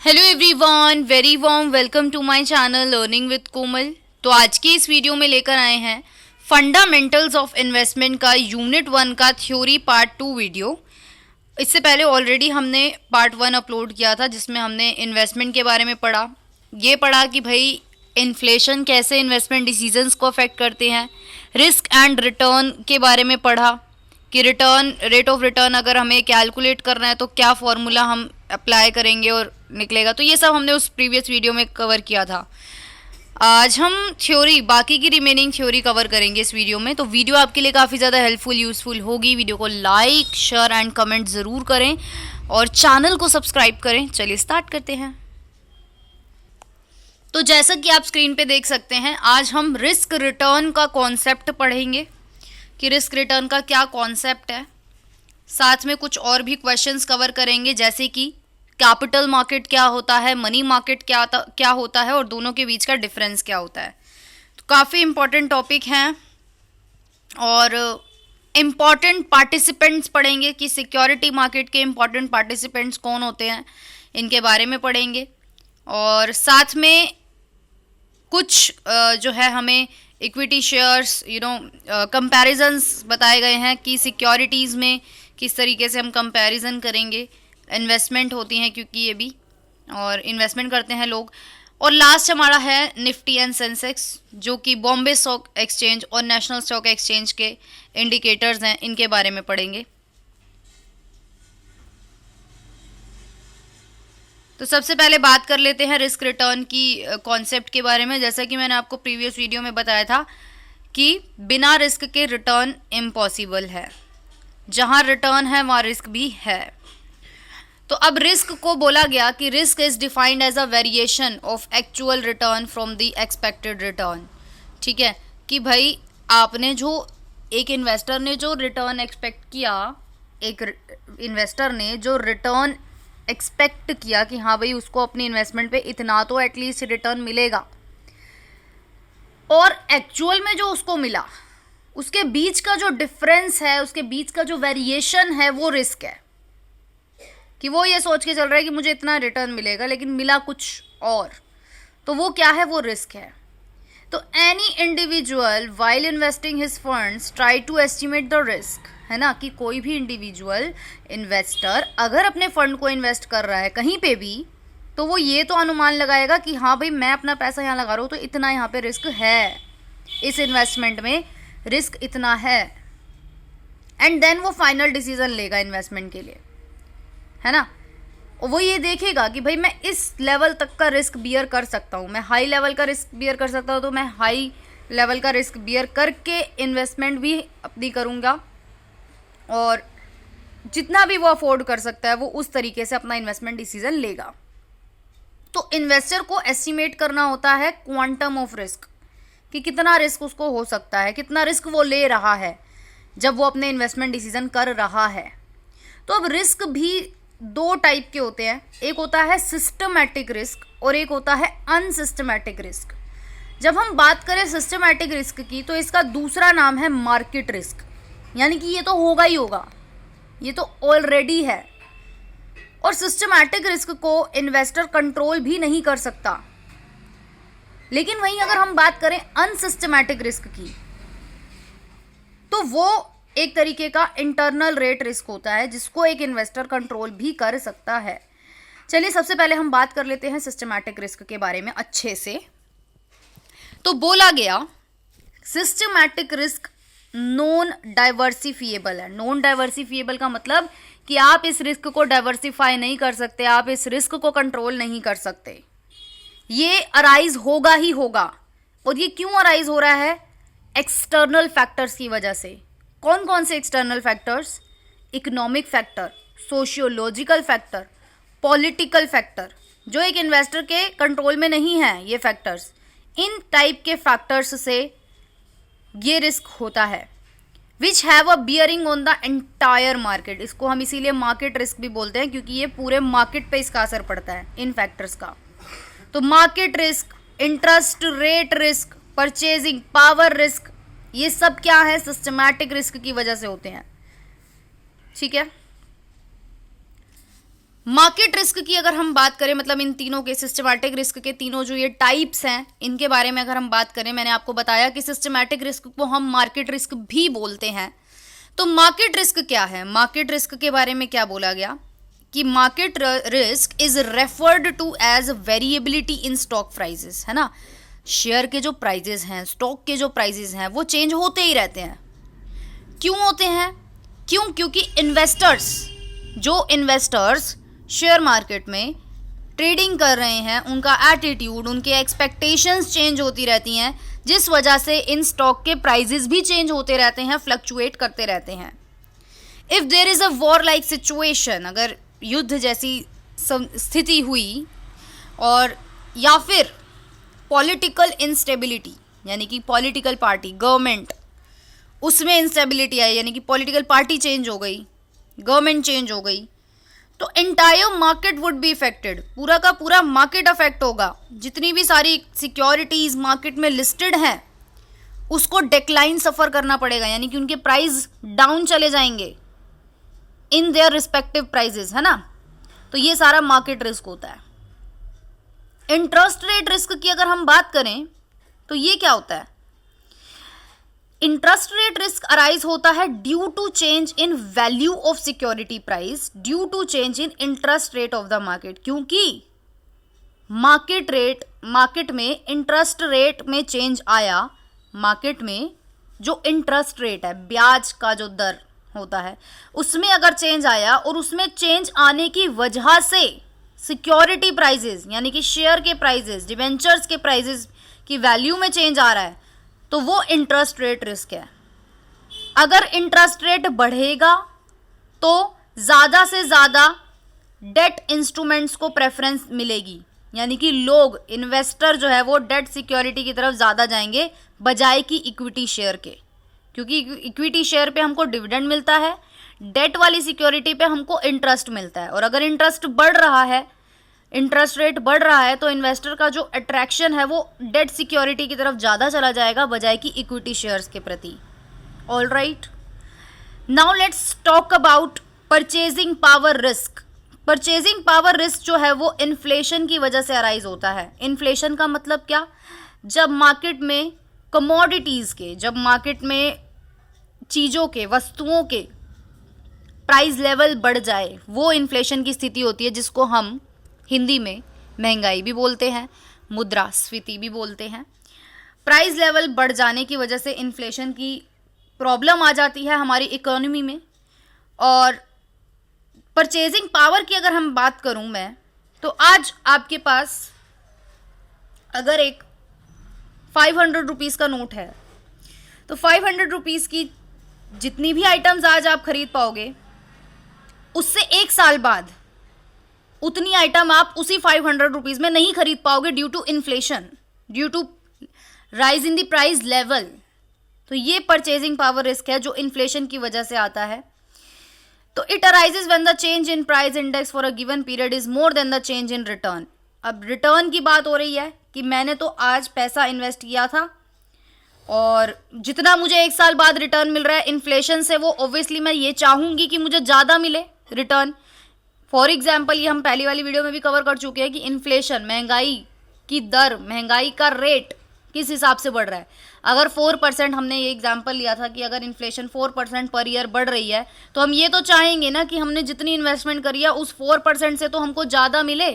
Hello everyone, very warm welcome to my channel learning with Komal. तो आज की इस वीडियो में लेकर आए हैं फंडामेंटल्स ऑफ इन्वेस्टमेंट का यूनिट 1 का थ्योरी पार्ट 2 वीडियो। इससे पहले ऑलरेडी हमने पार्ट 1 अपलोड किया था जिसमें हमने इन्वेस्टमेंट के बारे में पढ़ा। ये पढ़ा कि भाई इन्फ्लेशन कैसे इन्वेस्टमेंट डिसीजंस को अफेक्ट करते हैं, रिस्क एंड रिटर्न के बारे में पढ़ा कि रिटर्न रेट ऑफ रिटर्न अगर हमें कैलकुलेट करना है तो क्या फॉर्मूला हम अप्लाई करेंगे और निकलेगा। तो ये सब हमने उस प्रीवियस वीडियो में कवर किया था। आज हम थ्योरी, बाकी की रिमेनिंग थ्योरी कवर करेंगे इस वीडियो में। तो वीडियो आपके लिए काफ़ी ज़्यादा हेल्पफुल यूज़फुल होगी। वीडियो को लाइक शेयर एंड कमेंट ज़रूर करें और चैनल को सब्सक्राइब करें। चलिए स्टार्ट करते हैं। तो जैसा कि आप स्क्रीन पे देख सकते हैं, आज हम रिस्क रिटर्न का कॉन्सेप्ट पढ़ेंगे कि रिस्क रिटर्न का क्या कॉन्सेप्ट है। साथ में कुछ और भी क्वेश्चंस कवर करेंगे, जैसे कि कैपिटल मार्केट क्या होता है, मनी मार्केट क्या होता है और दोनों के बीच का डिफरेंस क्या होता है। तो काफ़ी इम्पॉर्टेंट टॉपिक हैं और इम्पॉर्टेंट पार्टिसिपेंट्स पढ़ेंगे कि सिक्योरिटी मार्केट के इम्पॉर्टेंट पार्टिसिपेंट्स कौन होते हैं, इनके बारे में पढ़ेंगे। और साथ में कुछ जो है हमें इक्विटी शेयर्स कंपैरिजन्स बताए गए हैं कि सिक्योरिटीज़ में किस तरीके से हम कंपैरिजन करेंगे। इन्वेस्टमेंट होती हैं क्योंकि ये भी, और इन्वेस्टमेंट करते हैं लोग। और लास्ट हमारा है निफ्टी एंड सेंसेक्स, जो कि बॉम्बे स्टॉक एक्सचेंज और नेशनल स्टॉक एक्सचेंज के इंडिकेटर्स हैं, इनके बारे में पढ़ेंगे। तो सबसे पहले बात कर लेते हैं रिस्क रिटर्न की कॉन्सेप्ट के बारे में। जैसा कि मैंने आपको प्रीवियस वीडियो में बताया था कि बिना रिस्क के रिटर्न इम्पॉसिबल है। जहां रिटर्न है वहां रिस्क भी है। तो अब रिस्क को बोला गया कि risk is defined as a variation of actual return from the expected return. ठीक है कि भाई आपने जो एक इन्वेस्टर ने जो रिटर्न एक्सपेक्ट किया, एक इन्वेस्टर ने जो रिटर्न एक्सपेक्ट किया कि हाँ भाई उसको अपनी इन्वेस्टमेंट पे इतना तो एटलीस्ट रिटर्न मिलेगा, और एक्चुअल में जो उसको मिला उसके बीच का जो डिफरेंस है, उसके बीच का जो वेरिएशन है, वो रिस्क है। कि वो ये सोच के चल रहा है कि मुझे इतना रिटर्न मिलेगा लेकिन मिला कुछ और, तो वो क्या है, वो रिस्क है। तो any individual while investing his funds try to estimate the risk, है ना, कि कोई भी इंडिविजुअल इन्वेस्टर अगर अपने फंड को इन्वेस्ट कर रहा है कहीं पे भी, तो वो ये तो अनुमान लगाएगा कि हाँ भाई मैं अपना पैसा यहाँ लगा रहा हूँ तो इतना यहाँ पे रिस्क है, इस इन्वेस्टमेंट में रिस्क इतना है, एंड देन वो फाइनल डिसीजन लेगा इन्वेस्टमेंट के लिए, है ना। और वो ये देखेगा कि भाई मैं इस लेवल तक का रिस्क बियर कर सकता हूँ, मैं हाई लेवल का रिस्क बियर कर सकता हूँ, तो मैं हाई लेवल का रिस्क बियर करके इन्वेस्टमेंट भी अपनी करूँगा, और जितना भी वो अफोर्ड कर सकता है वो उस तरीके से अपना इन्वेस्टमेंट डिसीजन लेगा। तो इन्वेस्टर को एस्टिमेट करना होता है क्वांटम ऑफ रिस्क, कि कितना रिस्क उसको हो सकता है, कितना रिस्क वो ले रहा है जब वो अपने इन्वेस्टमेंट डिसीजन कर रहा है। तो अब रिस्क भी दो टाइप के होते हैं, एक होता है सिस्टमैटिक रिस्क और एक होता है अनसिस्टमैटिक रिस्क। जब हम बात करें सिस्टमैटिक रिस्क की, तो इसका दूसरा नाम है मार्केट रिस्क, यानी कि ये तो होगा ही होगा, ये तो ऑलरेडी है। और सिस्टमैटिक रिस्क को इन्वेस्टर कंट्रोल भी नहीं कर सकता। लेकिन वहीं अगर हम बात करें अनसिस्टमैटिक रिस्क की, तो वो एक तरीके का इंटरनल रेट रिस्क होता है जिसको एक इन्वेस्टर कंट्रोल भी कर सकता है। चलिए सबसे पहले हम बात कर लेते हैं सिस्टमैटिक रिस्क के बारे में अच्छे से। तो बोला गया सिस्टमैटिक रिस्क नॉन डाइवर्सिफिएबल है। नॉन डाइवर्सिफिएबल का मतलब कि आप इस रिस्क को डाइवर्सिफाई नहीं कर सकते, आप इस रिस्क को कंट्रोल नहीं कर सकते, ये अराइज होगा ही होगा। और ये क्यों अराइज हो रहा है? एक्सटर्नल फैक्टर्स की वजह से। कौन कौन से external factors? Economic factor, sociological factor, political factor, जो एक इन्वेस्टर के कंट्रोल में नहीं है ये फैक्टर्स। इन टाइप के फैक्टर्स से ये रिस्क होता है, which have a bearing on the entire market. इसको हम इसीलिए मार्केट रिस्क भी बोलते हैं क्योंकि ये पूरे मार्केट पे इसका असर पड़ता है इन फैक्टर्स का। तो market risk, interest rate risk, purchasing power risk, ये सब क्या है? सिस्टमैटिक रिस्क की वजह से होते हैं। ठीक है। मार्केट रिस्क की अगर हम बात करें, मतलब इन तीनों के सिस्टमैटिक रिस्क के तीनों जो ये टाइप्स हैं इनके बारे में अगर हम बात करें, मैंने आपको बताया कि सिस्टमैटिक रिस्क को हम मार्केट रिस्क भी बोलते हैं। तो मार्केट रिस्क क्या है? मार्केट रिस्क के बारे में क्या बोला गया कि market risk is referred to as variability in stock prices, है ना। शेयर के जो प्राइजेस हैं, स्टॉक के जो प्राइजेस हैं वो चेंज होते ही रहते हैं। क्यों होते हैं? क्योंकि इन्वेस्टर्स शेयर मार्केट में ट्रेडिंग कर रहे हैं, उनका एटीट्यूड, उनके एक्सपेक्टेशंस चेंज होती रहती हैं, जिस वजह से इन स्टॉक के प्राइजेस भी चेंज होते रहते हैं, फ्लक्चुएट करते रहते हैं। If there is a war like situation, अगर युद्ध जैसी स्थिति हुई और या फिर पॉलिटिकल इंस्टेबिलिटी, यानी कि पॉलिटिकल पार्टी, गवर्नमेंट, उसमें इंस्टेबिलिटी आई, यानी कि पॉलिटिकल पार्टी चेंज हो गई, गवर्नमेंट चेंज हो गई, तो entire market would be affected. पूरा का पूरा मार्केट अफेक्ट होगा। जितनी भी सारी सिक्योरिटीज मार्केट में लिस्टेड हैं उसको डिक्लाइन सफर करना पड़ेगा, यानी कि उनके प्राइस डाउन चले जाएंगे इन देयर रिस्पेक्टिव प्राइजेस, है ना। तो ये सारा मार्केट रिस्क होता है। इंटरेस्ट रेट रिस्क की अगर हम बात करें तो ये क्या होता है? इंटरेस्ट रेट रिस्क अराइज होता है due to change in value of security price due to change in interest rate of the market. क्योंकि मार्केट में इंटरेस्ट रेट में चेंज आया, मार्केट में जो इंटरेस्ट रेट है, ब्याज का जो दर होता है, उसमें अगर चेंज आया और उसमें चेंज आने की वजह से सिक्योरिटी प्राइजेस, यानी कि शेयर के प्राइजेस, डिबेंचर्स के प्राइजेस की वैल्यू में चेंज आ रहा है, तो वो इंटरेस्ट रेट रिस्क है। अगर इंटरेस्ट रेट बढ़ेगा तो ज़्यादा से ज़्यादा डेट इंस्ट्रूमेंट्स को प्रेफरेंस मिलेगी, यानी कि लोग, इन्वेस्टर जो है वो डेट सिक्योरिटी की तरफ ज़्यादा जाएंगे बजाय कि इक्विटी शेयर के, क्योंकि इक्विटी शेयर पे हमको डिविडेंड मिलता है, डेट वाली सिक्योरिटी पे हमको इंटरेस्ट मिलता है। और अगर इंटरेस्ट बढ़ रहा है, इंटरेस्ट रेट बढ़ रहा है, तो इन्वेस्टर का जो अट्रैक्शन है वो डेट सिक्योरिटी की तरफ ज़्यादा चला जाएगा बजाय कि इक्विटी शेयर्स के प्रति। All right, now let's talk about purchasing power risk. Purchasing power risk जो है वो इन्फ्लेशन की वजह से अराइज होता है। इन्फ्लेशन का मतलब क्या? जब मार्केट में कमोडिटीज़ के, जब मार्केट में चीज़ों के, वस्तुओं के प्राइस लेवल बढ़ जाए, वो इन्फ्लेशन की स्थिति होती है, जिसको हम हिंदी में महंगाई भी बोलते हैं, मुद्रास्फीति भी बोलते हैं। प्राइस लेवल बढ़ जाने की वजह से इन्फ्लेशन की प्रॉब्लम आ जाती है हमारी इकोनॉमी में। और परचेजिंग पावर की अगर हम बात करूं मैं, तो आज आपके पास अगर एक 500 रुपीज़ का नोट है, तो 500 रुपीज़ की जितनी भी आइटम्स आज आप खरीद पाओगे, उससे एक साल बाद उतनी आइटम आप उसी 500 रुपीज़ में नहीं खरीद पाओगे due to inflation, due to rise in the price level. तो ये परचेजिंग पावर रिस्क है जो इन्फ्लेशन की वजह से आता है। तो it arises when the change in price index for a given period is more than the change in return. अब रिटर्न की बात हो रही है कि मैंने तो आज पैसा इन्वेस्ट किया था और जितना मुझे एक साल बाद रिटर्न मिल रहा है इन्फ्लेशन से, वो ऑब्वियसली मैं ये चाहूँगी कि मुझे ज़्यादा मिले रिटर्न। फॉर एग्जाम्पल, ये हम पहली वाली वीडियो में भी कवर कर चुके हैं कि इन्फ्लेशन, महंगाई की दर, महंगाई का रेट किस हिसाब से बढ़ रहा है। अगर 4%, हमने ये एग्जाम्पल लिया था कि अगर इन्फ्लेशन 4% पर ईयर बढ़ रही है, तो हम ये तो चाहेंगे ना कि हमने जितनी इन्वेस्टमेंट करी है उस 4% से तो हमको ज़्यादा मिले,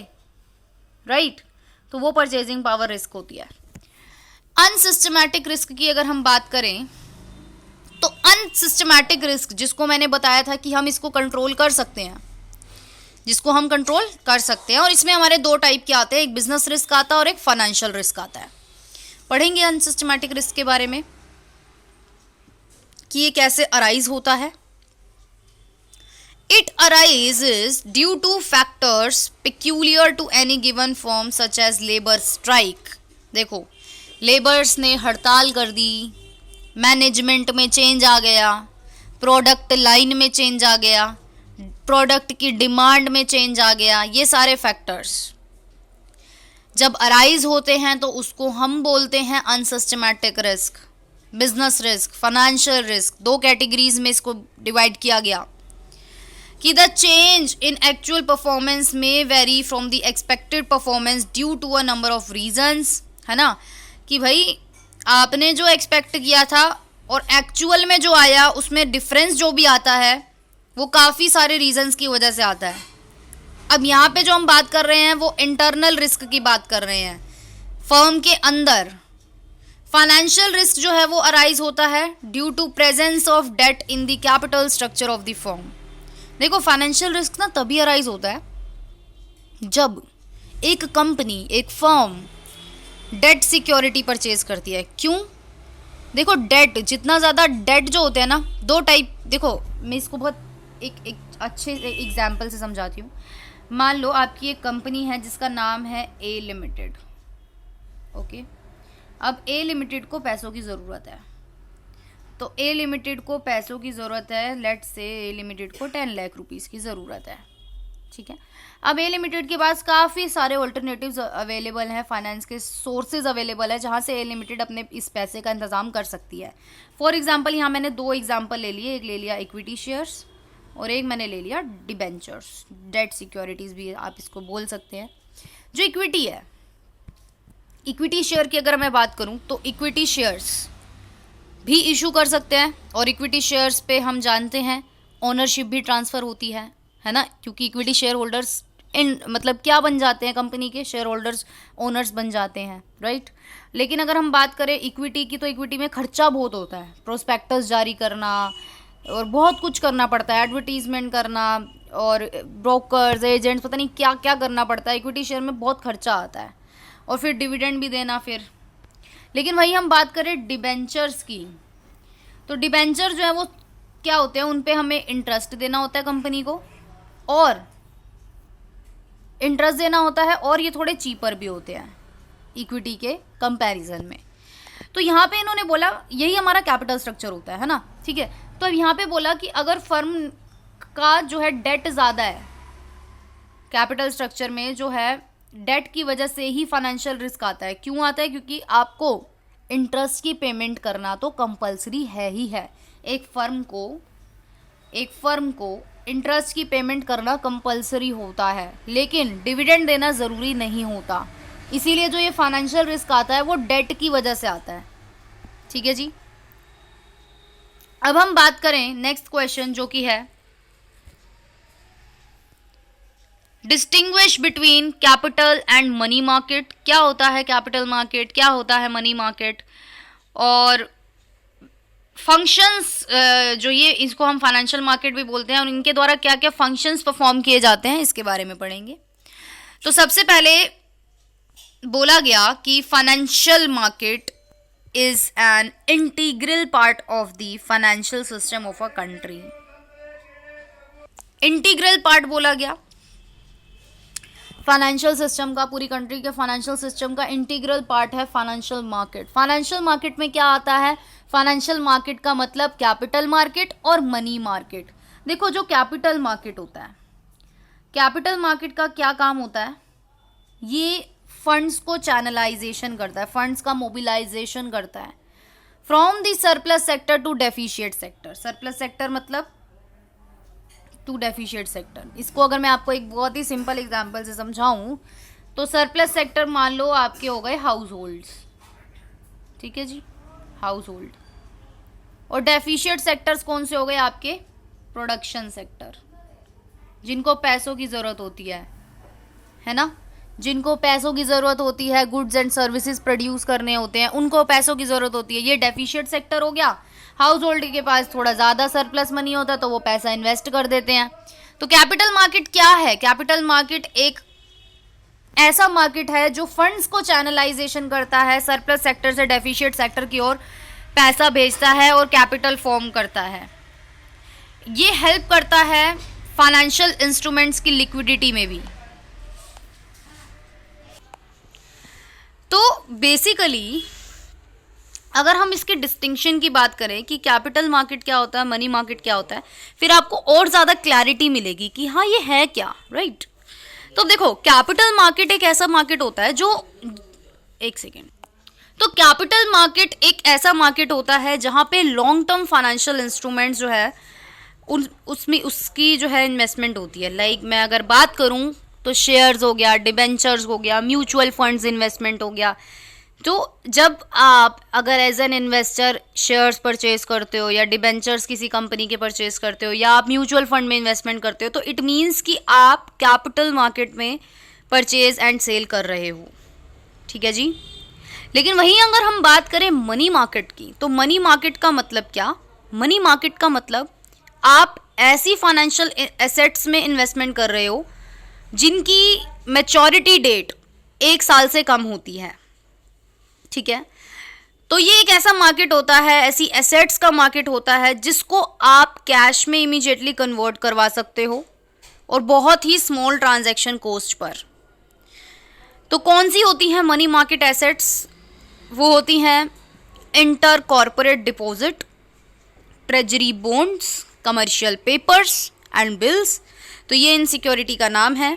राइट। तो वो परचेजिंग पावर रिस्क होती है। अनसिस्टमैटिक रिस्क की अगर हम बात करें, तो अनसिस्टमैटिक रिस्क, जिसको मैंने बताया था कि हम इसको कंट्रोल कर सकते हैं, जिसको हम कंट्रोल कर सकते हैं, और इसमें हमारे दो टाइप के आते हैं, एक बिजनेस रिस्क आता है और एक फाइनेंशियल रिस्क आता है। पढ़ेंगे अनसिस्टमैटिक रिस्क के बारे में कि ये कैसे अराइज होता है। It arises due to factors peculiar to any given form such as labour strike. देखो, लेबर्स ने हड़ताल कर दी, मैनेजमेंट में चेंज आ गया, प्रोडक्ट लाइन में चेंज आ गया, प्रोडक्ट की डिमांड में चेंज आ गया, ये सारे फैक्टर्स जब अराइज होते हैं तो उसको हम बोलते हैं unsystematic risk. Business risk, financial risk, दो कैटेगरीज में इसको डिवाइड किया गया। कि the change in actual performance में vary from the expected performance due to a number of reasons, है ना, कि भाई आपने जो एक्सपेक्ट किया था और एक्चुअल में जो आया उसमें डिफरेंस जो भी आता है वो काफ़ी सारे रीजंस की वजह से आता है। अब यहाँ पे जो हम बात कर रहे हैं वो इंटरनल रिस्क की बात कर रहे हैं। फर्म के अंदर फाइनेंशियल रिस्क जो है वो अराइज होता है due to presence of debt in the capital structure of the firm. देखो फाइनेंशियल रिस्क ना तभी अराइज होता है जब एक कंपनी, एक फर्म डेट सिक्योरिटी परचेज करती है। क्यों? देखो डेट, जितना ज़्यादा डेट जो होते हैं ना, दो टाइप, देखो मैं इसको बहुत एक अच्छे एग्जाम्पल से समझाती हूँ। मान लो आपकी एक कंपनी है जिसका नाम है ए लिमिटेड, ओके। अब ए लिमिटेड को पैसों की ज़रूरत है, तो ए लिमिटेड को पैसों की ज़रूरत है, लेट्स से ए लिमिटेड को 10 लाख रुपीज़ की ज़रूरत है, ठीक है। अब ए लिमिटेड के पास काफ़ी सारे ऑल्टरनेटिव्स अवेलेबल हैं, फाइनेंस के सोर्सेज अवेलेबल है जहाँ से ए लिमिटेड अपने इस पैसे का इंतज़ाम कर सकती है। फॉर एग्जांपल यहाँ मैंने दो एग्जांपल ले लिए, एक ले लिया इक्विटी शेयर्स और एक मैंने ले लिया डिबेंचर्स, डेट सिक्योरिटीज़ भी आप इसको बोल सकते हैं। जो इक्विटी है, इक्विटी शेयर की अगर मैं बात करूँ तो इक्विटी शेयर्स भी इशू कर सकते हैं और इक्विटी शेयर्स पे हम जानते हैं ओनरशिप भी ट्रांसफ़र होती है ना, क्योंकि इक्विटी शेयर होल्डर्स मतलब क्या बन जाते हैं, कंपनी के शेयर होल्डर्स ओनर्स बन जाते हैं, राइट। लेकिन अगर हम बात करें इक्विटी की तो इक्विटी में खर्चा बहुत होता है, प्रोस्पेक्टस जारी करना और बहुत कुछ करना पड़ता है, एडवर्टीजमेंट करना और ब्रोकर्स एजेंट्स पता नहीं क्या क्या करना पड़ता है। इक्विटी शेयर में बहुत खर्चा आता है और फिर डिविडेंड भी देना फिर। लेकिन वही हम बात करें डिबेंचर्स की, तो डिबेंचर जो है वो क्या होते हैं, उन पे हमें इंटरेस्ट देना होता है कंपनी को, और इंटरेस्ट देना होता है, और ये थोड़े चीपर भी होते हैं इक्विटी के कंपैरिजन में। तो यहाँ पे इन्होंने बोला यही हमारा कैपिटल स्ट्रक्चर होता है ना, ठीक है। तो अब यहाँ पे बोला कि अगर फर्म का जो है डेट ज़्यादा है, कैपिटल स्ट्रक्चर में जो है डेट की वजह से ही फाइनेंशियल रिस्क आता है। क्यों आता है? क्योंकि आपको इंटरेस्ट की पेमेंट करना तो कंपलसरी है ही है। एक फर्म को इंटरेस्ट की पेमेंट करना कंपलसरी होता है, लेकिन डिविडेंड देना ज़रूरी नहीं होता। इसीलिए जो ये फाइनेंशियल रिस्क आता है वो डेट की वजह से आता है, ठीक है जी। अब हम बात करें नेक्स्ट क्वेश्चन जो कि है distinguish between capital and money market. क्या होता है कैपिटल मार्केट, क्या होता है मनी मार्केट, और फंक्शंस जो ये इसको हम फाइनेंशियल मार्केट भी बोलते हैं और इनके द्वारा क्या क्या फंक्शंस परफॉर्म किए जाते हैं इसके बारे में पढ़ेंगे। तो सबसे पहले बोला गया कि financial market is an integral part of the financial system of a country. Integral part बोला गया फाइनेंशियल सिस्टम का, पूरी कंट्री के फाइनेंशियल सिस्टम का इंटीग्रल पार्ट है फाइनेंशियल मार्केट। फाइनेंशियल मार्केट में क्या आता है? फाइनेंशियल मार्केट का मतलब कैपिटल मार्केट और मनी मार्केट। देखो जो कैपिटल मार्केट होता है, कैपिटल मार्केट का क्या काम होता है? ये फंड्स को चैनलाइजेशन करता है, फंड्स का मोबिलाइजेशन करता है from the surplus sector to deficit sector. Surplus sector मतलब टू डेफिशिएट सेक्टर। इसको अगर मैं आपको एक बहुत ही सिंपल एग्जांपल से समझाऊं तो सरप्लस सेक्टर मान लो आपके हो गए हाउस होल्ड्स, ठीक है जी, हाउस होल्ड। और डेफिशिएट सेक्टर्स कौन से हो गए आपके? प्रोडक्शन सेक्टर, जिनको पैसों की ज़रूरत होती है ना, जिनको पैसों की ज़रूरत होती है, गुड्स एंड सर्विसेज प्रोड्यूस करने होते हैं, उनको पैसों की ज़रूरत होती है, ये डेफिशिएट सेक्टर हो गया। हाउस होल्ड के पास थोड़ा ज़्यादा सरप्लस मनी होता है तो वो पैसा इन्वेस्ट कर देते हैं। तो कैपिटल मार्केट क्या है? कैपिटल मार्केट एक ऐसा मार्केट है जो फंड्स को चैनलाइजेशन करता है, सरप्लस सेक्टर से डेफिशिएट सेक्टर की ओर पैसा भेजता है और कैपिटल फॉर्म करता है। ये हेल्प करता है फाइनेंशियल इंस्ट्रूमेंट्स की लिक्विडिटी में भी। तो बेसिकली अगर हम इसके डिस्टिंक्शन की बात करें कि कैपिटल मार्केट क्या होता है, मनी मार्केट क्या होता है, फिर आपको और ज़्यादा क्लैरिटी मिलेगी कि हाँ ये है क्या, राइट। तो देखो कैपिटल मार्केट एक ऐसा मार्केट होता है जो तो कैपिटल मार्केट एक ऐसा मार्केट होता है जहाँ पे लॉन्ग टर्म फाइनेंशियल इंस्ट्रूमेंट्स जो है उसमें उसकी जो है इन्वेस्टमेंट होती है। लाइक मैं अगर बात करूं तो शेयर्स हो गया, डिबेंचर्स हो गया, म्यूचुअल फंड्स इन्वेस्टमेंट हो गया। तो जब आप अगर as an investor shares purchase करते हो या डिबेंचर्स किसी कंपनी के परचेज करते हो या आप म्यूचुअल फंड में इन्वेस्टमेंट करते हो, तो इट मीन्स कि आप कैपिटल मार्केट में परचेज एंड सेल कर रहे हो। ठीक है जी। लेकिन वहीं अगर हम बात करें मनी मार्केट की, तो मनी मार्केट का मतलब क्या? मनी मार्केट का मतलब आप ऐसी फाइनेंशियल एसेट्स में इन्वेस्टमेंट कर रहे हो जिनकी मैच्योरिटी डेट 1 साल से कम होती है। ठीक है। तो ये एक ऐसा मार्केट होता है, ऐसी एसेट्स का मार्केट होता है जिसको आप कैश में इमीडिएटली कन्वर्ट करवा सकते हो और बहुत ही स्मॉल ट्रांजैक्शन कॉस्ट पर। तो कौन सी होती हैं मनी मार्केट एसेट्स? वो होती हैं inter corporate deposit, treasury bonds, commercial papers and bills. तो ये इन सिक्योरिटी का नाम है।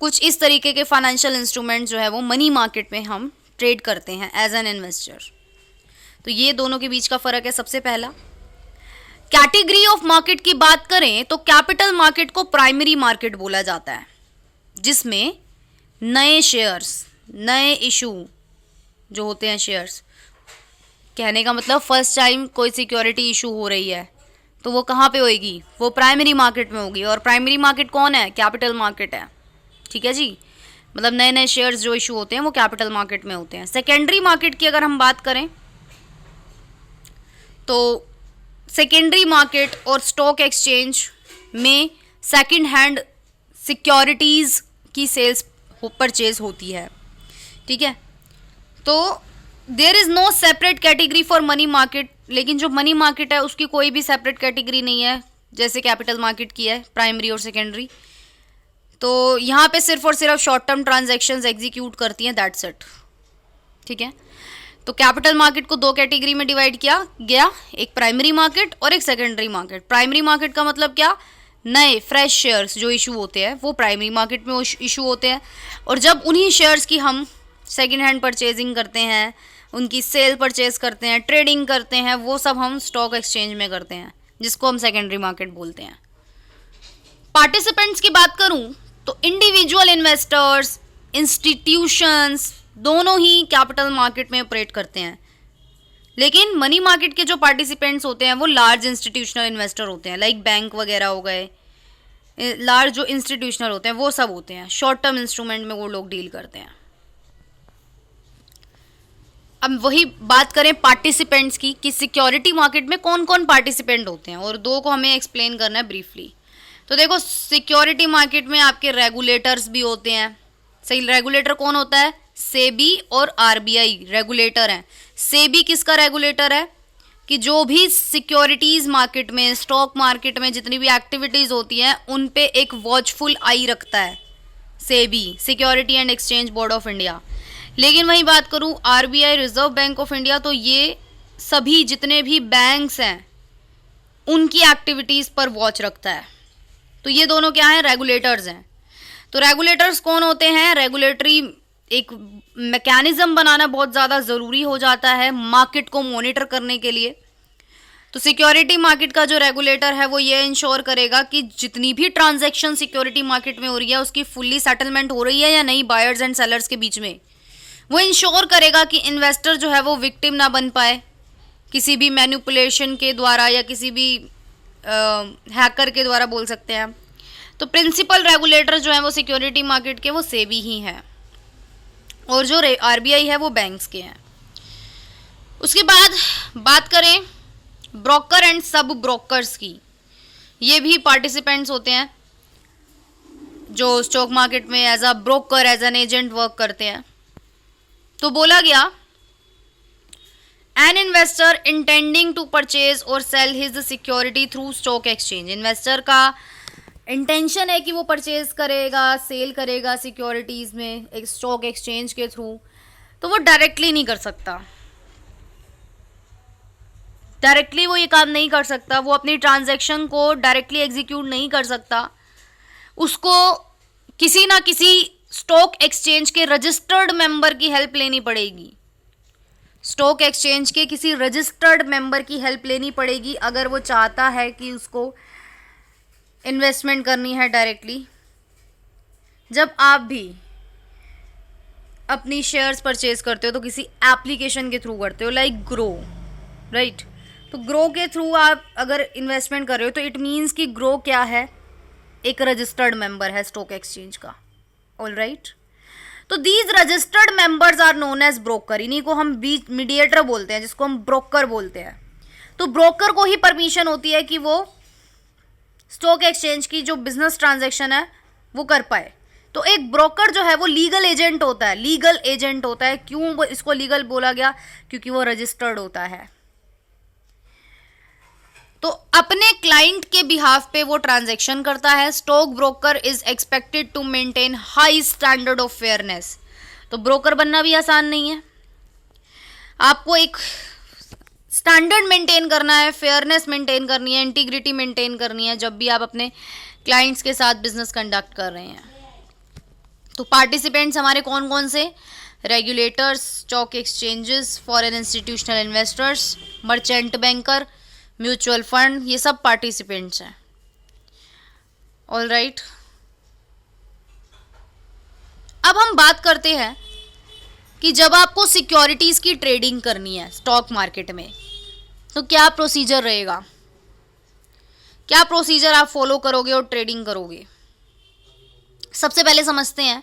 कुछ इस तरीके के फाइनेंशियल इंस्ट्रूमेंट जो है वो मनी मार्केट में हम ट्रेड करते हैं एज एन इन्वेस्टर। तो ये दोनों के बीच का फ़र्क है। सबसे पहला, कैटेगरी ऑफ मार्केट की बात करें तो कैपिटल मार्केट को प्राइमरी मार्केट बोला जाता है, जिसमें नए शेयर्स, नए इशू जो होते हैं शेयर्स, कहने का मतलब फर्स्ट टाइम कोई सिक्योरिटी इशू हो रही है तो वो कहाँ पे होएगी? वो प्राइमरी मार्केट में होगी। और प्राइमरी मार्केट कौन है? कैपिटल मार्केट है। ठीक है जी। मतलब नए नए शेयर्स जो इशू होते हैं वो कैपिटल मार्केट में होते हैं। सेकेंडरी मार्केट की अगर हम बात करें तो सेकेंडरी मार्केट और स्टॉक एक्सचेंज में सेकंड हैंड सिक्योरिटीज़ की सेल्स परचेज होती है। ठीक है। तो there is no separate category for money market. लेकिन जो मनी मार्केट है उसकी कोई भी सेपरेट कैटेगरी नहीं है जैसे कैपिटल मार्केट की है, प्राइमरी और सेकेंडरी। तो यहाँ पे सिर्फ और सिर्फ शॉर्ट टर्म ट्रांजैक्शंस एग्जीक्यूट करती हैं, दैट्स इट। ठीक है। तो कैपिटल मार्केट को 2 कैटेगरी में डिवाइड किया गया, एक प्राइमरी मार्केट और एक सेकेंडरी मार्केट। प्राइमरी मार्केट का मतलब क्या? नए फ्रेश शेयर्स जो इशू होते हैं वो प्राइमरी मार्केट में इशू होते हैं। और जब उन्हीं शेयर्स की हम सेकेंड हैंड परचेजिंग करते हैं, उनकी सेल परचेज करते हैं, ट्रेडिंग करते हैं, वो सब हम स्टॉक एक्सचेंज में करते हैं, जिसको हम सेकेंडरी मार्केट बोलते हैं। पार्टिसिपेंट्स की बात करूं तो इंडिविजुअल इन्वेस्टर्स, इंस्टीट्यूशंस दोनों ही कैपिटल मार्केट में ऑपरेट करते हैं। लेकिन मनी मार्केट के जो पार्टिसिपेंट्स होते हैं वो लार्ज इंस्टीट्यूशनल इन्वेस्टर होते हैं, लाइक बैंक वगैरह हो गए। लार्ज जो इंस्टीट्यूशनल होते हैं वो सब होते हैं, शॉर्ट टर्म इंस्ट्रूमेंट में वो लोग डील करते हैं। अब वही बात करें पार्टिसिपेंट्स की कि सिक्योरिटी मार्केट में कौन कौन पार्टिसिपेंट होते हैं, और 2 को हमें एक्सप्लेन करना है ब्रीफली। तो देखो, सिक्योरिटी मार्केट में आपके रेगुलेटर्स भी होते हैं। सही, रेगुलेटर कौन होता है? सेबी और आरबीआई रेगुलेटर हैं। सेबी किसका रेगुलेटर है? कि जो भी सिक्योरिटीज़ मार्केट में, स्टॉक मार्केट में जितनी भी एक्टिविटीज़ होती हैं उन पे एक वॉचफुल आई रखता है SEBI, security and exchange board of India. लेकिन वही बात करूँ RBI, reserve bank of India, तो ये सभी जितने भी बैंक्स हैं उनकी एक्टिविटीज़ पर वॉच रखता है। तो ये दोनों क्या हैं? रेगुलेटर्स हैं। तो रेगुलेटर्स कौन होते हैं? रेगुलेटरी एक मैकेनिज्म बनाना बहुत ज़्यादा ज़रूरी हो जाता है मार्केट को मॉनिटर करने के लिए। तो सिक्योरिटी मार्केट का जो रेगुलेटर है वो ये इंश्योर करेगा कि जितनी भी ट्रांजैक्शन सिक्योरिटी मार्केट में हो रही है उसकी फुल्ली सेटलमेंट हो रही है या नहीं बायर्स एंड सेलर्स के बीच में। वो इंश्योर करेगा कि इन्वेस्टर जो है वो विक्टिम ना बन पाए किसी भी मैनिपुलेशन के द्वारा या किसी भी हैकर के द्वारा बोल सकते हैं। तो प्रिंसिपल रेगुलेटर जो है वो सिक्योरिटी मार्केट के वो सेबी ही हैं, और जो आरबीआई है वो बैंक्स के हैं। उसके बाद बात करें ब्रोकर एंड सब ब्रोकर्स की, ये भी पार्टिसिपेंट्स होते हैं जो स्टॉक मार्केट में as a broker, as an agent work करते हैं। तो बोला गया an investor intending to purchase और sell his security through stock exchange. Investor का इंटेंशन है कि वो परचेज करेगा, सेल करेगा सिक्योरिटीज़ में एक स्टॉक एक्सचेंज के थ्रू, तो वो डायरेक्टली नहीं कर सकता। डायरेक्टली वो ये काम नहीं कर सकता, वो अपनी ट्रांजैक्शन को डायरेक्टली एग्जीक्यूट नहीं कर सकता। उसको किसी ना किसी स्टॉक एक्सचेंज के रजिस्टर्ड मेंबर की हेल्प लेनी पड़ेगी। स्टॉक एक्सचेंज के किसी रजिस्टर्ड मेंबर की हेल्प लेनी पड़ेगी अगर वो चाहता है कि उसको इन्वेस्टमेंट करनी है डायरेक्टली, जब आप भी अपनी शेयर्स परचेज करते हो तो किसी एप्लीकेशन के थ्रू करते हो, लाइक ग्रो, राइट। तो ग्रो के थ्रू आप अगर इन्वेस्टमेंट कर रहे हो तो इट मीन्स कि ग्रो क्या है, एक रजिस्टर्ड मेंबर है स्टॉक एक्सचेंज का, ऑल राइट। तो these registered members are known as broker, इन्हीं को हम बीच मीडिएटर बोलते हैं, जिसको हम ब्रोकर बोलते हैं। तो ब्रोकर को ही परमिशन होती है कि वो स्टॉक एक्सचेंज की जो बिजनेस ट्रांजैक्शन है वो कर पाए। तो एक ब्रोकर जो है वो लीगल एजेंट होता है, लीगल एजेंट होता है। क्यों इसको लीगल बोला गया? क्योंकि वो रजिस्टर्ड होता है। तो अपने क्लाइंट के बिहाफ पे वो ट्रांजैक्शन करता है। Stock broker is expected to maintain high standard of fairness. तो ब्रोकर बनना भी आसान नहीं है, आपको एक स्टैंडर्ड मेंटेन करना है, फेयरनेस मेंटेन करनी है, इंटीग्रिटी मेंटेन करनी है जब भी आप अपने क्लाइंट्स के साथ बिजनेस कंडक्ट कर रहे हैं। तो पार्टिसिपेंट्स हमारे कौन कौन से? Regulators, stock exchanges, foreign institutional investors, merchant banker, mutual fund, ये सब पार्टिसिपेंट्स हैं, ऑल राइट। अब हम बात करते हैं कि जब आपको सिक्योरिटीज की ट्रेडिंग करनी है स्टॉक मार्केट में तो क्या प्रोसीजर रहेगा, क्या प्रोसीजर आप फॉलो करोगे और ट्रेडिंग करोगे। सबसे पहले समझते हैं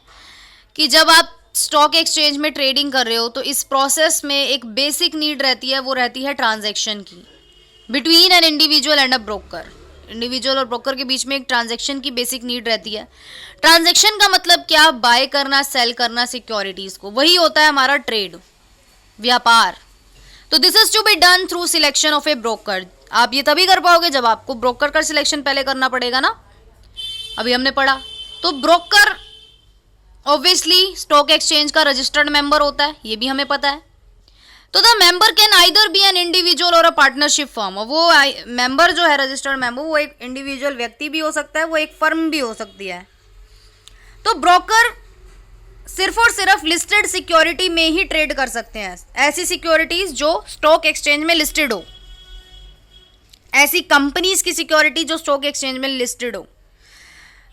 कि जब आप स्टॉक एक्सचेंज में ट्रेडिंग कर रहे हो तो इस प्रोसेस में एक बेसिक नीड रहती है, वो रहती है ट्रांजैक्शन की, between an individual and a broker. Individual और ब्रोकर के बीच में एक ट्रांजैक्शन की बेसिक नीड रहती है। ट्रांजैक्शन का मतलब क्या? बाय करना, सेल करना सिक्योरिटीज को, वही होता है हमारा ट्रेड, व्यापार। तो this is to be done through selection of a broker. आप ये तभी कर पाओगे जब आपको ब्रोकर का सिलेक्शन पहले करना पड़ेगा ना, अभी हमने पढ़ा। तो ब्रोकर ऑब्वियसली स्टॉक एक्सचेंज का रजिस्टर्ड मेंबर होता है, ये भी हमें पता है। तो the member can either be an individual और अ पार्टनरशिप फर्म। वो मेंबर जो है रजिस्टर्ड मेंबर, वो एक इंडिविजुअल व्यक्ति भी हो सकता है, वो एक फर्म भी हो सकती है। तो ब्रोकर सिर्फ और सिर्फ लिस्टेड सिक्योरिटी में ही ट्रेड कर सकते हैं, ऐसी सिक्योरिटीज जो स्टॉक एक्सचेंज में लिस्टेड हो, ऐसी कंपनीज की सिक्योरिटी जो स्टॉक एक्सचेंज में लिस्टेड हो।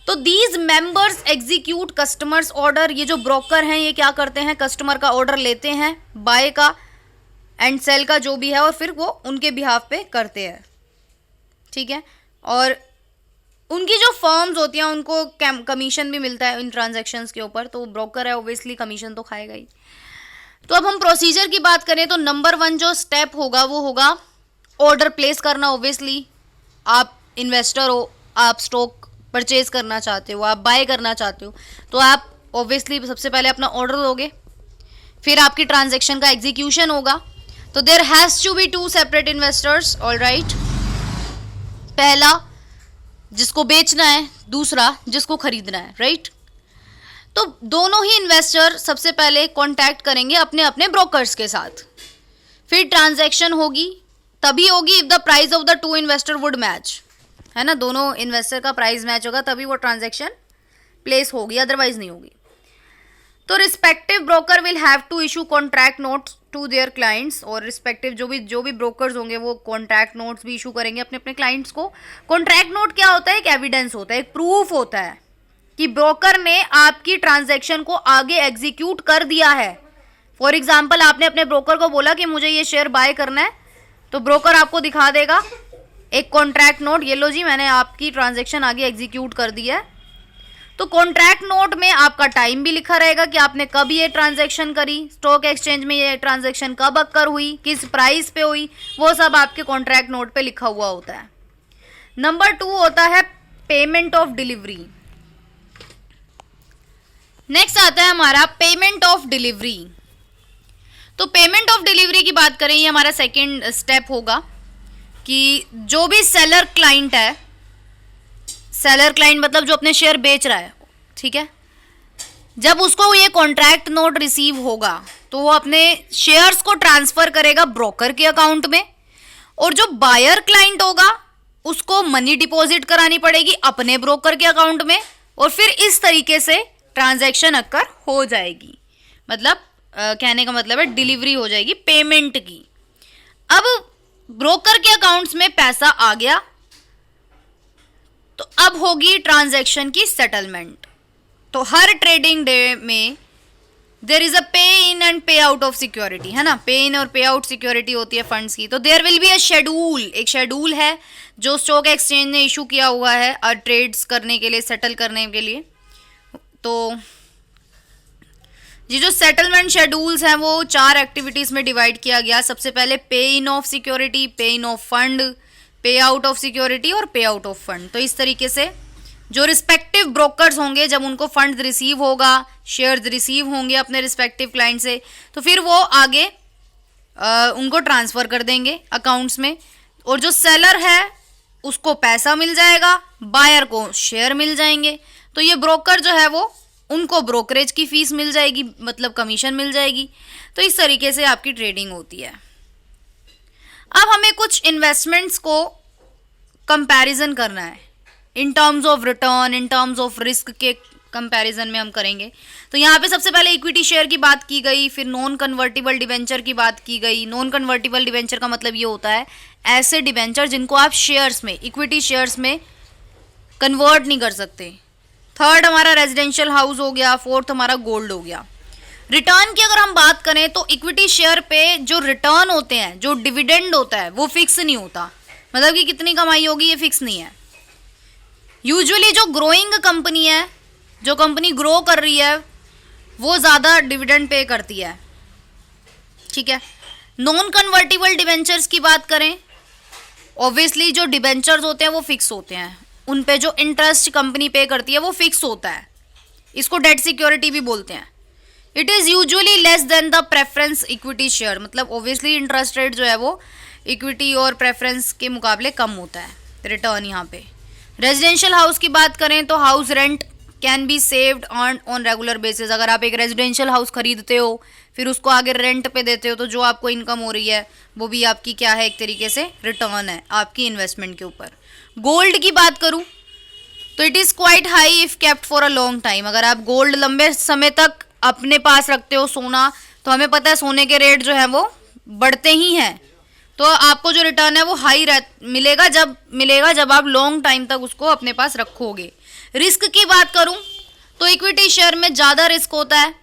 तो these members execute customers order. ये जो ब्रोकर हैं ये क्या करते हैं? कस्टमर का ऑर्डर लेते हैं, बाय का एंड सेल का जो भी है, और फिर वो उनके बिहाफ पे करते हैं, ठीक है। और उनकी जो फर्म्स होती हैं उनको कमीशन भी मिलता है इन ट्रांजैक्शंस के ऊपर। तो ब्रोकर है ऑब्वियसली कमीशन तो खाएगा ही। तो अब हम प्रोसीजर की बात करें तो नंबर 1 जो स्टेप होगा वो होगा ऑर्डर प्लेस करना। ऑब्वियसली आप इन्वेस्टर हो, आप स्टॉक परचेज करना चाहते हो, आप बाय करना चाहते हो, तो आप ऑब्वियसली सबसे पहले अपना ऑर्डर दोगे, फिर आपकी ट्रांजैक्शन का एग्जीक्यूशन होगा। तो there has to be 2 separate investors, all right. पहला जिसको बेचना है, दूसरा जिसको खरीदना है, राइट। तो दोनों ही इन्वेस्टर सबसे पहले कांटेक्ट करेंगे अपने अपने ब्रोकर्स के साथ, फिर ट्रांजैक्शन होगी, तभी होगी if the price of the 2 investor would match, है ना। दोनों इन्वेस्टर का प्राइस मैच होगा तभी वो ट्रांजैक्शन प्लेस होगी, अदरवाइज नहीं होगी। तो respective broker will have to issue contract notes to their clients. और रिस्पेक्टिव जो भी ब्रोकर्स होंगे वो कॉन्ट्रैक्ट नोट्स भी इशू करेंगे अपने अपने क्लाइंट्स को। कॉन्ट्रैक्ट नोट क्या होता है? एक एविडेंस होता है, एक प्रूफ होता है कि ब्रोकर ने आपकी ट्रांजैक्शन को आगे एग्जीक्यूट कर दिया है। फॉर एग्जाम्पल आपने अपने ब्रोकर को बोला कि मुझे ये शेयर बाय करना है, तो ब्रोकर आपको दिखा देगा एक कॉन्ट्रैक्ट नोट, ये लो जी मैंने आपकी ट्रांजैक्शन आगे एग्जीक्यूट कर दिया है। तो कॉन्ट्रैक्ट नोट में आपका टाइम भी लिखा रहेगा कि आपने कब ये ट्रांजैक्शन करी, स्टॉक एक्सचेंज में ये ट्रांजैक्शन कब अक्कर हुई, किस प्राइस पे हुई, वो सब आपके कॉन्ट्रैक्ट नोट पे लिखा हुआ होता है। नंबर 2 होता है पेमेंट ऑफ डिलीवरी। नेक्स्ट आता है हमारा पेमेंट ऑफ डिलीवरी। तो पेमेंट ऑफ डिलीवरी की बात करें, ये हमारा सेकेंड स्टेप होगा कि जो भी सेलर क्लाइंट है, सेलर क्लाइंट मतलब जो अपने शेयर बेच रहा है, ठीक है, जब उसको ये कॉन्ट्रैक्ट नोट रिसीव होगा तो वो अपने शेयर्स को ट्रांसफर करेगा ब्रोकर के अकाउंट में, और जो बायर क्लाइंट होगा उसको मनी डिपॉजिट करानी पड़ेगी अपने ब्रोकर के अकाउंट में, और फिर इस तरीके से ट्रांजैक्शन अक्कर हो जाएगी। मतलब कहने का मतलब है डिलीवरी हो जाएगी पेमेंट की। अब ब्रोकर के अकाउंट्स में पैसा आ गया, तो अब होगी ट्रांजैक्शन की सेटलमेंट। तो हर ट्रेडिंग डे में देर इज अ पे इन एंड पे आउट ऑफ सिक्योरिटी, है ना, पे इन और पे आउट सिक्योरिटी होती है फंड्स की। तो there will be a schedule, एक शेड्यूल है जो स्टॉक एक्सचेंज ने इशू किया हुआ है ट्रेड्स करने के लिए, सेटल करने के लिए। तो ये जो सेटलमेंट शेड्यूल्स हैं वो 4 एक्टिविटीज में डिवाइड किया गया। सबसे पहले पे इन ऑफ सिक्योरिटी, पे इन ऑफ फंड, पे आउट ऑफ सिक्योरिटी और पे आउट ऑफ फंड। तो इस तरीके से जो रिस्पेक्टिव ब्रोकर्स होंगे, जब उनको फंड रिसीव होगा, शेयर्स रिसीव होंगे अपने रिस्पेक्टिव क्लाइंट से, तो फिर वो आगे उनको ट्रांसफ़र कर देंगे अकाउंट्स में। और जो सेलर है उसको पैसा मिल जाएगा, बायर को शेयर मिल जाएंगे। तो ये ब्रोकर जो है वो, उनको ब्रोकरेज की फीस मिल जाएगी, मतलब कमीशन मिल जाएगी। तो इस तरीके से आपकी ट्रेडिंग होती है। अब हमें कुछ इन्वेस्टमेंट्स को कंपैरिजन करना है in terms of return, in terms of risk के कंपैरिजन में हम करेंगे। तो यहाँ पे सबसे पहले इक्विटी शेयर की बात की गई, फिर नॉन कन्वर्टिबल डिवेंचर की बात की गई। नॉन कन्वर्टिबल डिवेंचर का मतलब ये होता है ऐसे डिवेंचर जिनको आप शेयर्स में, इक्विटी शेयर्स में कन्वर्ट नहीं कर सकते। थर्ड हमारा रेजिडेंशियल हाउस हो गया, फोर्थ हमारा गोल्ड हो गया। रिटर्न की अगर हम बात करें तो इक्विटी शेयर पे जो रिटर्न होते हैं, जो डिविडेंड होता है, वो फिक्स नहीं होता, मतलब कि कितनी कमाई होगी ये फिक्स नहीं है। यूजुअली जो ग्रोइंग कंपनी है, जो कंपनी ग्रो कर रही है, वो ज़्यादा डिविडेंड पे करती है, ठीक है। नॉन कन्वर्टिबल डिवेंचर्स की बात करें, ऑब्वियसली जो डिवेंचर्स होते हैं वो फिक्स होते हैं, उन पे जो इंटरेस्ट कंपनी पे करती है वो फिक्स होता है। इसको डेट सिक्योरिटी भी बोलते हैं। It is usually less than the preference equity share, मतलब ऑब्वियसली इंटरेस्ट रेट जो है वो इक्विटी और प्रेफरेंस के मुकाबले कम होता है रिटर्न यहाँ पे। रेजिडेंशियल हाउस की बात करें तो house rent can be saved earn on regular basis. अगर आप एक रेजिडेंशियल हाउस खरीदते हो, फिर उसको आगे रेंट पे देते हो, तो जो आपको इनकम हो रही है वो भी आपकी क्या है, एक तरीके से रिटर्न है आपकी इन्वेस्टमेंट के ऊपर। गोल्ड की बात करूं तो it is quite high if kept for a long time. अगर आप गोल्ड लंबे समय तक अपने पास रखते हो, सोना, तो हमें पता है सोने के रेट जो है वो बढ़ते ही हैं, तो आपको जो रिटर्न है वो हाई मिलेगा जब आप लॉन्ग टाइम तक उसको अपने पास रखोगे। रिस्क की बात करूं तो इक्विटी शेयर में ज़्यादा रिस्क होता है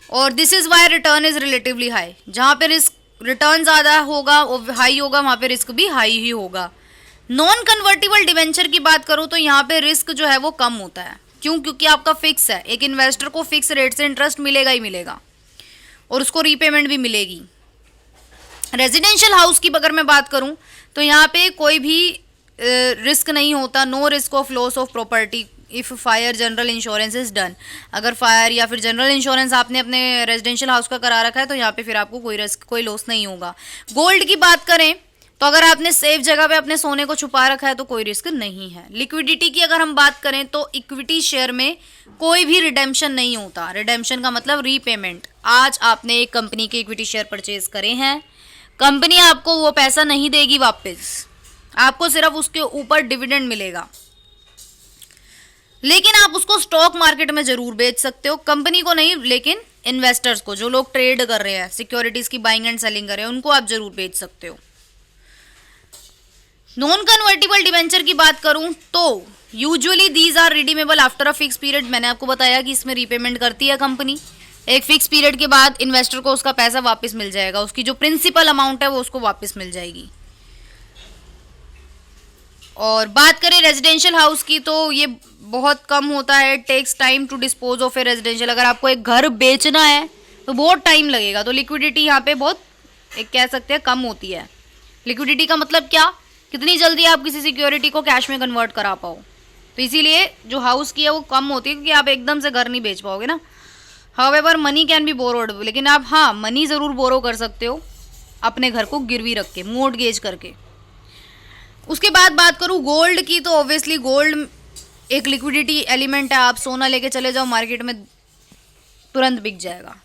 और this is why return is relatively high. जहाँ पे रिटर्न ज़्यादा होगा, हाई होगा, वहाँ पे रिस्क भी हाई ही होगा। नॉन कन्वर्टिबल डिवेंचर की बात करूँ तो यहाँ पे रिस्क जो है वो कम होता है। क्यों? क्योंकि आपका फिक्स है, एक इन्वेस्टर को फिक्स रेट से इंटरेस्ट मिलेगा ही मिलेगा और उसको रीपेमेंट भी मिलेगी। रेजिडेंशियल हाउस की अगर मैं बात करूं तो यहाँ पे कोई भी रिस्क नहीं होता, no risk of loss of property if fire general insurance is done. अगर फायर या फिर जनरल इंश्योरेंस आपने अपने रेजिडेंशियल हाउस का करा रखा है तो यहाँ पे फिर आपको कोई रिस्क, कोई लॉस नहीं होगा। गोल्ड की बात करें तो अगर आपने सेफ जगह पे अपने सोने को छुपा रखा है तो कोई रिस्क नहीं है। लिक्विडिटी की अगर हम बात करें तो इक्विटी शेयर में कोई भी रिडेम्पशन नहीं होता। रिडेम्पशन का मतलब रीपेमेंट। आज आपने एक कंपनी के इक्विटी शेयर परचेज करे हैं, कंपनी आपको वो पैसा नहीं देगी वापस, आपको सिर्फ उसके ऊपर डिविडेंड मिलेगा, लेकिन आप उसको स्टॉक मार्केट में जरूर बेच सकते हो, कंपनी को नहीं, लेकिन इन्वेस्टर्स को, जो लोग ट्रेड कर रहे हैं, सिक्योरिटीज की बाइंग एंड सेलिंग कर रहे हैं, उनको आप जरूर बेच सकते हो। नॉन कन्वर्टिबल डिवेंचर की बात करूं तो usually these are redeemable after a fix period. मैंने आपको बताया कि इसमें रीपेमेंट करती है कंपनी, एक फिक्स पीरियड के बाद इन्वेस्टर को उसका पैसा वापस मिल जाएगा, उसकी जो प्रिंसिपल अमाउंट है वो उसको वापस मिल जाएगी। और बात करें रेजिडेंशियल हाउस की तो ये बहुत कम होता है, takes time to dispose of a residential. अगर आपको एक घर बेचना है तो बहुत टाइम लगेगा, तो लिक्विडिटी यहाँ पे बहुत, एक कह सकते हैं, कम होती है। लिक्विडिटी का मतलब क्या, कितनी जल्दी आप किसी सिक्योरिटी को कैश में कन्वर्ट करा पाओ, तो इसीलिए जो हाउस की है वो कम होती है, क्योंकि आप एकदम से घर नहीं बेच पाओगे ना। However money can be borrowed, लेकिन आप हाँ मनी ज़रूर बोरो कर सकते हो अपने घर को गिरवी रख के, मोर्टगेज करके। उसके बाद बात करूँ गोल्ड की तो ऑब्वियसली गोल्ड एक लिक्विडिटी एलिमेंट है, आप सोना लेके चले जाओ मार्केट में तुरंत बिक जाएगा।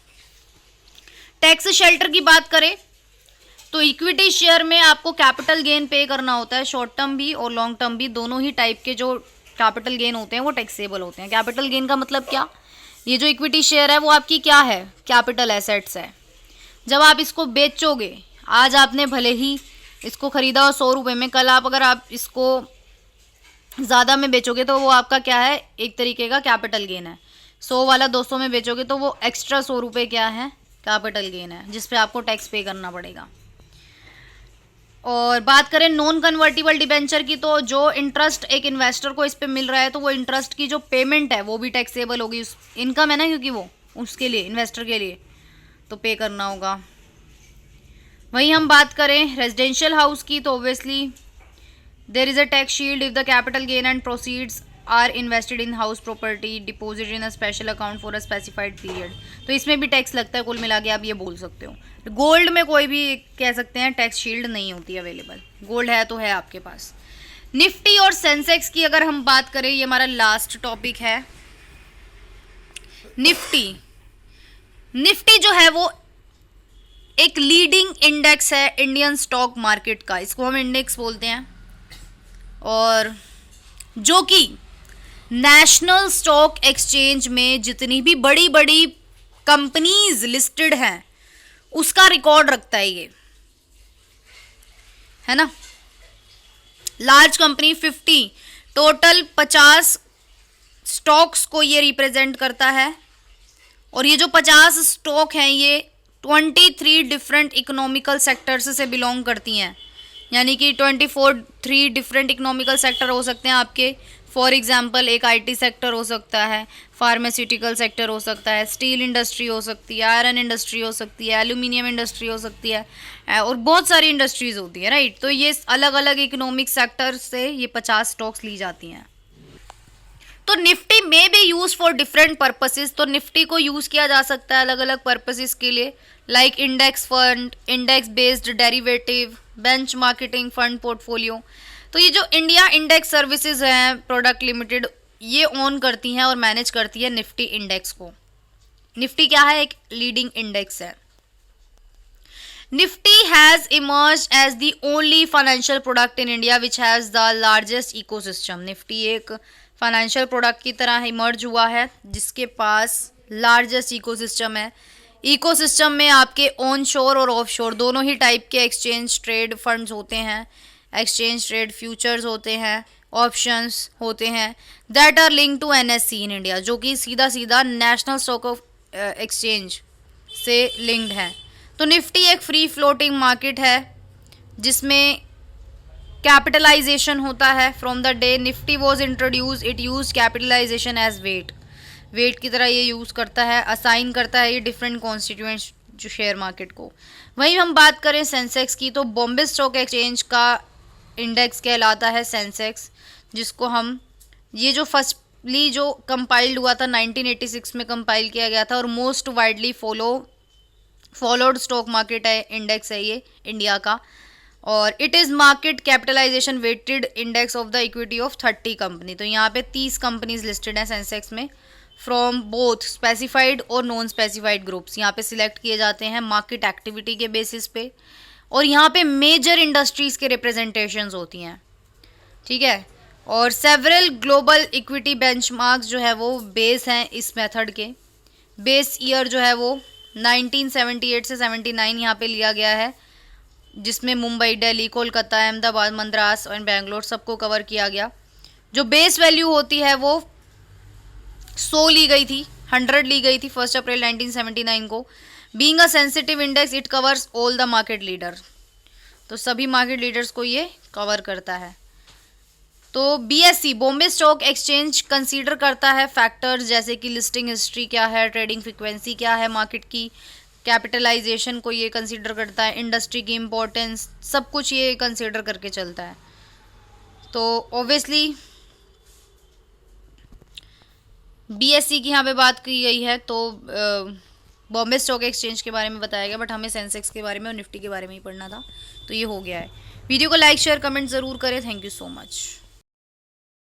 टैक्स शेल्टर की बात करें तो इक्विटी शेयर में आपको कैपिटल गेन पे करना होता है, शॉर्ट टर्म भी और लॉन्ग टर्म भी, दोनों ही टाइप के जो कैपिटल गेन होते हैं वो टैक्सेबल होते हैं। कैपिटल गेन का मतलब क्या, ये जो इक्विटी शेयर है वो आपकी क्या है, कैपिटल एसेट्स है। जब आप इसको बेचोगे, आज आपने भले ही इसको खरीदा हो 100 रुपये में, कल आप अगर आप इसको ज़्यादा में बेचोगे तो वो आपका क्या है, एक तरीके का कैपिटल गेन है। 100 वाला 200 में बेचोगे तो वो एक्स्ट्रा 100 रुपये क्या है, कैपिटल गेन है, जिस पे आपको टैक्स पे करना पड़ेगा। और बात करें नॉन कन्वर्टिबल डिबेंचर की, तो जो इंटरेस्ट एक इन्वेस्टर को इस पे मिल रहा है तो वो इंटरेस्ट की जो पेमेंट है वो भी टैक्सेबल होगी, उस इनकम है ना, क्योंकि वो उसके लिए इन्वेस्टर के लिए तो पे करना होगा। वहीं हम बात करें रेजिडेंशियल हाउस की, तो obviously there is a tax shield if the capital gain and proceeds are invested in house property deposit in a special account for a specified period. तो इसमें भी टैक्स लगता है, कुल मिला के आप ये बोल सकते हो। गोल्ड में कोई भी कह सकते हैं टैक्स शील्ड नहीं होती अवेलेबल, गोल्ड है तो है आपके पास। निफ्टी और सेंसेक्स की अगर हम बात करें, ये हमारा लास्ट टॉपिक है। निफ्टी जो है वो एक लीडिंग इंडेक्स है इंडियन स्टॉक मार्केट का, इसको हम इंडेक्स बोलते हैं, और जो कि नेशनल स्टॉक एक्सचेंज में जितनी भी बड़ी बड़ी कंपनीज लिस्टेड हैं उसका रिकॉर्ड रखता है ये, है ना। लार्ज कंपनी 50 टोटल 50 स्टॉक्स को ये रिप्रेजेंट करता है, और ये जो 50 स्टॉक हैं ये 23 डिफरेंट इकोनॉमिकल सेक्टर्स से बिलोंग करती हैं, यानी कि 3 डिफरेंट इकोनॉमिकल सेक्टर हो सकते हैं आपके। फॉर एग्जांपल एक आईटी सेक्टर हो सकता है, फार्मास्यूटिकल सेक्टर हो सकता है, स्टील इंडस्ट्री हो सकती है, आयरन इंडस्ट्री हो सकती है, एल्यूमिनियम इंडस्ट्री हो सकती है, और बहुत सारी इंडस्ट्रीज होती है, राइट। तो ये अलग अलग इकोनॉमिक सेक्टर से ये 50 स्टॉक्स ली जाती हैं। तो निफ्टी में भी यूज फॉर डिफरेंट पर्पसेस, तो निफ्टी को यूज किया जा सकता है अलग अलग पर्पसेस के लिए, like index fund, index based derivative, bench marketing, fund portfolio. तो ये जो इंडिया इंडेक्स सर्विसेज हैं प्रोडक्ट लिमिटेड, ये ओन करती हैं और मैनेज करती है निफ्टी इंडेक्स को। निफ्टी क्या है, एक लीडिंग इंडेक्स है। Nifty has emerged as the only financial product in India which has the largest ecosystem. Nifty एक फाइनेंशियल प्रोडक्ट की तरह इमर्ज हुआ है जिसके पास लार्जेस्ट इकोसिस्टम है। इकोसिस्टम में आपके ऑन शोर और ऑफ शोर दोनों ही टाइप के एक्सचेंज ट्रेड फंड्स होते हैं, एक्सचेंज ट्रेड फ्यूचर्स होते हैं, ऑप्शंस होते हैं, that are link to NSC in India, जो कि सीधा सीधा नेशनल स्टॉक ऑफ एक्सचेंज से लिंक्ड है। तो निफ्टी एक फ्री फ्लोटिंग मार्केट है जिसमें कैपिटलाइजेशन होता है। From the day Nifty was introduce it use capitalization as weight की तरह ये यूज़ करता है, असाइन करता है ये डिफरेंट कॉन्स्टिट्यूएंट्स जो शेयर मार्केट को। वहीं हम बात करें सेंसेक्स की, तो बॉम्बे स्टॉक एक्सचेंज का इंडेक्स कहलाता है सेंसेक्स, जिसको हम ये जो फर्स्टली जो कंपाइल्ड हुआ था 1986 में कंपाइल किया गया था, और most widely followed stock market है, इंडेक्स है ये इंडिया का, और it is market capitalization weighted index of the equity of 30 company. तो यहाँ पे 30 कंपनीज लिस्टेड हैं सेंसेक्स में, फ्रॉम बोथ स्पेसिफाइड और नॉन स्पेसिफाइड ग्रुप्स यहाँ पे सिलेक्ट किए जाते हैं मार्केट एक्टिविटी के बेसिस पे, और यहाँ पे मेजर इंडस्ट्रीज़ के रिप्रेजेंटेशंस होती हैं, ठीक है। और सेवरल ग्लोबल इक्विटी बेंचमार्क्स जो है वो बेस हैं इस मेथड के। बेस ईयर जो है वो 1978 से 79 यहाँ पे लिया गया है, जिसमें मुंबई, दिल्ली, कोलकाता, अहमदाबाद, मद्रास और बेंगलोर सबको कवर किया गया। जो बेस वैल्यू होती है वो 100 ली गई थी, 100 ली गई थी 1 अप्रैल 1979 को। Being a sensitive index it covers all the market leader, तो सभी मार्केट लीडर्स को ये कवर करता है। तो BSE Bombay stock exchange consider करता है फैक्टर्स जैसे कि लिस्टिंग हिस्ट्री क्या है, ट्रेडिंग फ्रीक्वेंसी क्या है मार्केट की, कैपिटलाइजेशन को ये कंसीडर करता है, इंडस्ट्री की इम्पोर्टेंस, सब कुछ ये कंसीडर करके चलता है। तो ऑब्वियसली बीएसई की यहाँ पे बात की गई है, तो बॉम्बे स्टॉक एक्सचेंज के बारे में बताया गया, बट हमें सेंसेक्स के बारे में और निफ्टी के बारे में ही पढ़ना था, तो ये हो गया है। वीडियो को लाइक शेयर कमेंट ज़रूर करें। Thank you so much.